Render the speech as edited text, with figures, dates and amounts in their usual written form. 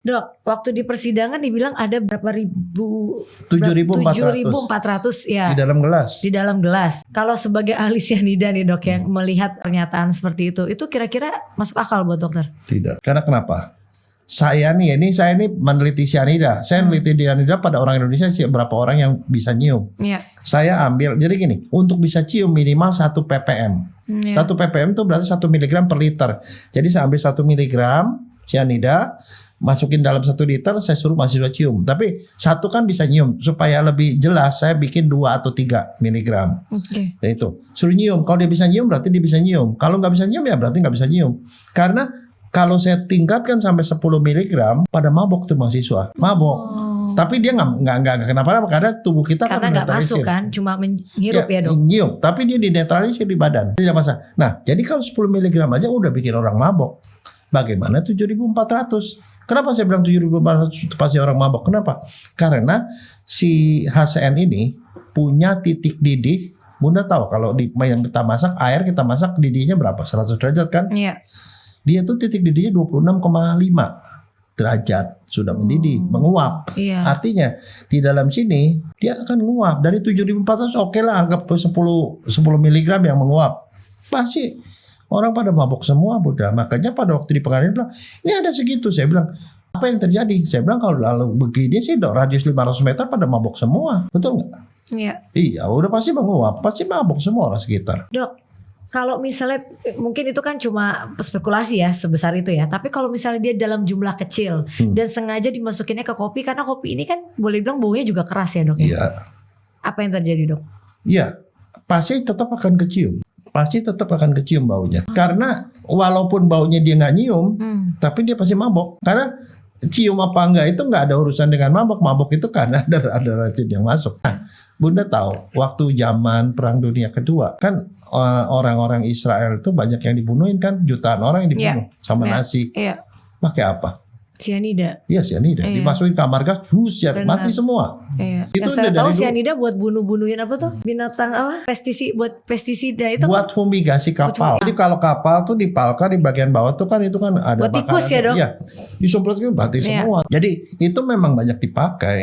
Dok, waktu di persidangan dibilang ada berapa ribu? 7.400 7.400 ya. di dalam gelas. Di dalam gelas. Kalau sebagai ahli sianida nih dok yang melihat pernyataan seperti itu kira-kira masuk akal buat dokter? Tidak. Karena kenapa? Saya ini meneliti sianida. Saya meneliti sianida pada orang Indonesia berapa orang yang bisa nyium. Iya. Saya ambil, jadi gini, untuk bisa cium minimal 1 ppm. 1 ppm itu berarti 1 mg per liter. Jadi saya ambil 1 mg sianida, masukin dalam 1 liter, saya suruh mahasiswa cium. Tapi 1 kan bisa nyium. Supaya lebih jelas saya bikin 2 atau 3 mg. Oke. Dan itu suruh nyium. Kalau dia bisa nyium berarti dia bisa nyium. Kalau nggak bisa nyium ya berarti nggak bisa nyium. Karena kalau saya tingkatkan sampai 10 mg, pada mabok tuh mahasiswa, mabok. Tapi dia nggak kenapa-napa karena tubuh kita karena kan nggak masuk kan, cuma menghirup ya dok. Nyium, tapi dia dinetralisir di badan, tidak masalah. Nah, jadi kalau 10 mg aja udah bikin orang mabok. Bagaimana 7.400? Kenapa saya bilang 7.400 pasti orang mabok? Kenapa? Karena si HCN ini punya titik didih. Bunda tahu kalau yang kita masak, air kita masak didihnya berapa? 100 derajat kan? Iya. Dia tuh titik didihnya 26,5 derajat sudah mendidih, menguap. Iya. Artinya di dalam sini dia akan menguap dari 7.400. Oke lah, anggap 10 mg yang menguap. Pasti orang pada mabok semua, Bunda. Makanya pada waktu di pengadilan bilang, ini ada segitu. Saya bilang, apa yang terjadi? Saya bilang kalau lalu begini sih dok, radius 500 meter pada mabok semua. Betul nggak? Iya. Iya, udah pasti menguap, pasti mabok semua orang sekitar. Dok, kalau misalnya mungkin itu kan cuma spekulasi ya sebesar itu ya. Tapi kalau misalnya dia dalam jumlah kecil dan sengaja dimasukinnya ke kopi, karena kopi ini kan boleh bilang baunya juga keras ya dok ya. Iya. Apa yang terjadi dok? Iya, pasti tetap akan kecium. Pasti tetap akan kecium baunya. Karena walaupun baunya dia nggak nyium, tapi dia pasti mabok. Karena cium apa enggak itu nggak ada urusan dengan mabok. Mabok itu karena ada racun yang masuk. Nah, Bunda tahu waktu zaman Perang Dunia Kedua kan orang-orang Israel itu banyak yang dibunuhin kan, jutaan orang yang dibunuh sama Nazi. Iya. Pakai apa? Sianida. Iya, sianida. Dimasukin kamar gas, mati semua. Iya. Itu yang saya tahu udah dari sianida buat bunuh-bunuhin apa tuh? Binatang apa? Pestisida itu. Buat fumigasi kapal. Jadi kalau kapal tuh dipalka di bagian bawah tuh kan itu kan ada buat tikus ya dok? Iya. Disemprotkan mati semua. Jadi itu memang banyak dipakai.